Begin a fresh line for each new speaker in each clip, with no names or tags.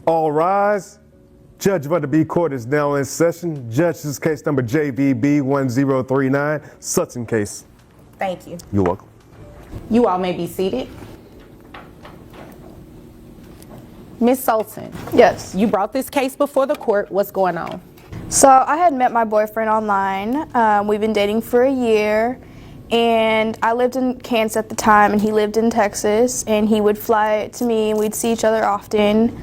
All rise. Judge Vanderbeek Court is now in session. Judge, this is case number JVB 1039, Sutton case.
Thank you.
You're welcome.
You all may be seated. Ms. Sultan.
Yes.
You brought this case before the court. What's going on?
So I had met my boyfriend online. We've been dating for a year, and I lived in Kansas at the time, and he lived in Texas, and he would fly to me, and we'd see each other often.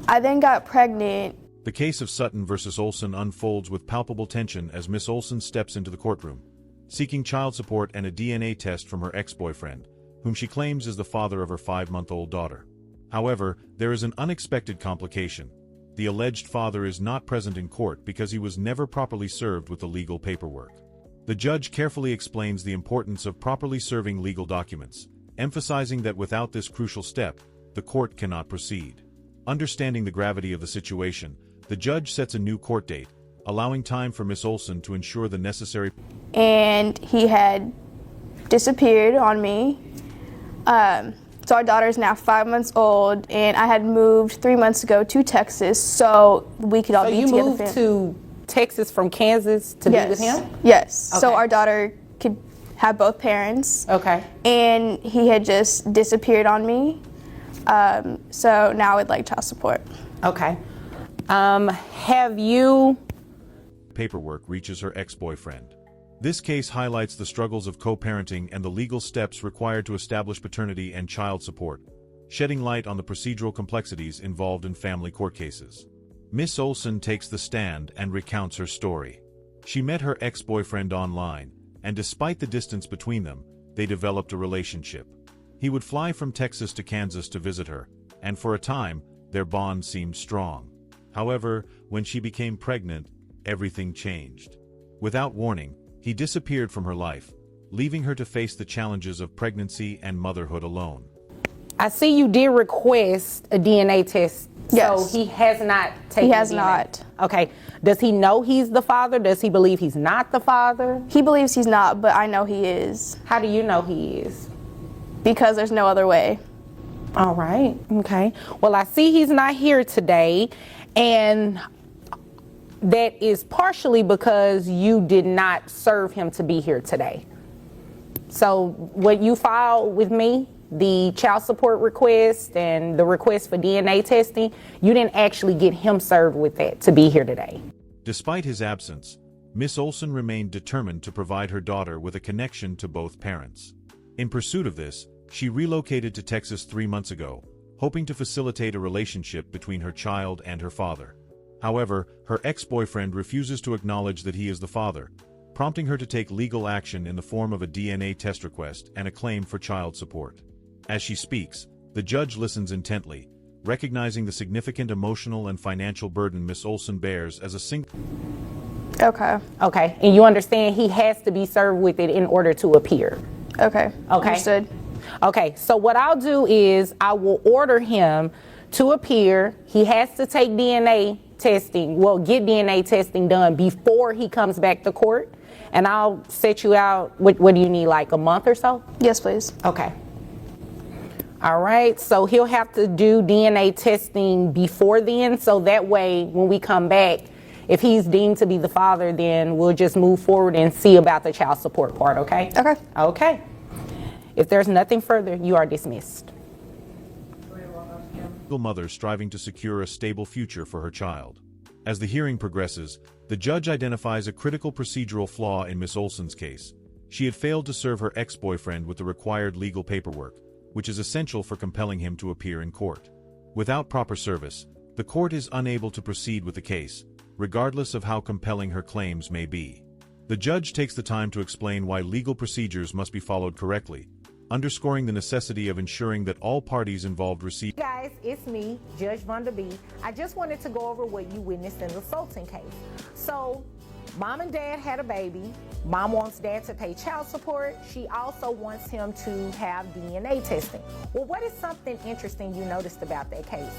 I then got pregnant.
The case of Sutton versus Olson unfolds with palpable tension as Miss Olson steps into the courtroom, seeking child support and a DNA test from her ex-boyfriend, whom she claims is the father of her 5-month-old daughter. However, there is an unexpected complication. The alleged father is not present in court because he was never properly served with the legal paperwork. The judge carefully explains the importance of properly serving legal documents, emphasizing that without this crucial step, the court cannot proceed. Understanding the gravity of the situation, the judge sets a new court date, allowing time for Miss Olson to ensure the necessary.
And he had disappeared on me. So our daughter is now 5 months old, and I had moved 3 months ago to Texas so we could all be together.
So you moved to Texas from Kansas to be with him?
Yes.
Okay.
So our daughter could have both parents.
Okay.
And he had just disappeared on me. So now I would like child support.
Okay. Have you...
Paperwork reaches her ex-boyfriend. This case highlights the struggles of co-parenting and the legal steps required to establish paternity and child support, shedding light on the procedural complexities involved in family court cases. Miss Olson takes the stand and recounts her story. She met her ex-boyfriend online, and despite the distance between them, they developed a relationship. He would fly from Texas to Kansas to visit her, and for a time, their bond seemed strong. However, when she became pregnant, everything changed. Without warning, he disappeared from her life, leaving her to face the challenges of pregnancy and motherhood alone.
I see you did request a DNA test.
Yes.
So he has not taken
He has
DNA.
not.
Okay. Does he know he's the father? Does he believe he's not the father?
He believes he's not, but I know he is.
How do you know he is?
Because there's no other way.
All right. Okay. Well, I see he's not here today, and that is partially because you did not serve him to be here today. So what you filed with me, the child support request and the request for DNA testing, you didn't actually get him served with that to be here today.
Despite his absence, Miss Olson remained determined to provide her daughter with a connection to both parents. In pursuit of this, she relocated to Texas 3 months ago, hoping to facilitate a relationship between her child and her father. However, her ex-boyfriend refuses to acknowledge that he is the father, prompting her to take legal action in the form of a DNA test request and a claim for child support. As she speaks, the judge listens intently, recognizing the significant emotional and financial burden Miss Olson bears as a single.
Okay.
Okay. And you understand he has to be served with it in order to appear.
Okay.
Okay.
Understood.
Okay, so what I'll do is I will order him to appear. He has to take DNA testing, get DNA testing done before he comes back to court. And I'll set you out, what do you need, like a month or so?
Yes, please.
Okay. All right, so he'll have to do DNA testing before then, so that way when we come back, if he's deemed to be the father, then we'll just move forward and see about the child support part, okay?
Okay.
Okay. If there's nothing further, you are dismissed.
Single mother striving to secure a stable future for her child. As the hearing progresses, the judge identifies a critical procedural flaw in Miss Olson's case. She had failed to serve her ex-boyfriend with the required legal paperwork, which is essential for compelling him to appear in court. Without proper service, the court is unable to proceed with the case, regardless of how compelling her claims may be. The judge takes the time to explain why legal procedures must be followed correctly, underscoring the necessity of ensuring that all parties involved receive.
Guys, it's me, Judge Vanderbeek. I just wanted to go over what you witnessed in the Sultan case. So, Mom and Dad had a baby. Mom wants Dad to pay child support. She also wants him to have DNA testing. Well, what is something interesting you noticed about that case?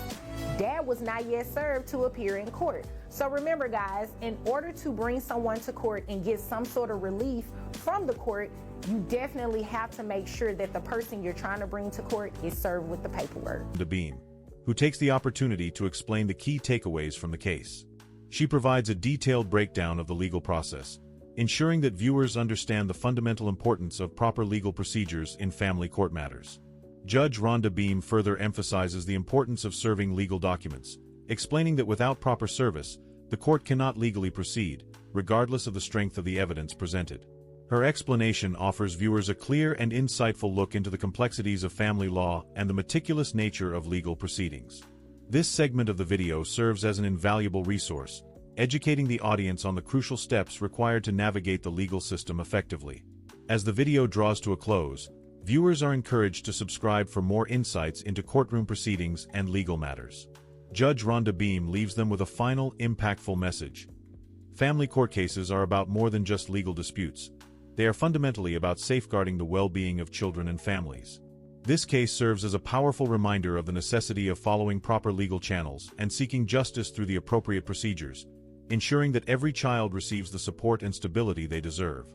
Dad was not yet served to appear in court. So remember, guys, in order to bring someone to court and get some sort of relief from the court, you definitely have to make sure that the person you're trying to bring to court is served with the paperwork.
The beam. who takes the opportunity to explain the key takeaways from the case. She provides a detailed breakdown of the legal process, ensuring that viewers understand the fundamental importance of proper legal procedures in family court matters. Judge Rhonda Beam further emphasizes the importance of serving legal documents, explaining that without proper service, the court cannot legally proceed, regardless of the strength of the evidence presented. Her explanation offers viewers a clear and insightful look into the complexities of family law and the meticulous nature of legal proceedings. This segment of the video serves as an invaluable resource, educating the audience on the crucial steps required to navigate the legal system effectively. As the video draws to a close, viewers are encouraged to subscribe for more insights into courtroom proceedings and legal matters. Judge Rhonda Beam leaves them with a final, impactful message. Family court cases are about more than just legal disputes. They are fundamentally about safeguarding the well-being of children and families. This case serves as a powerful reminder of the necessity of following proper legal channels and seeking justice through the appropriate procedures, ensuring that every child receives the support and stability they deserve.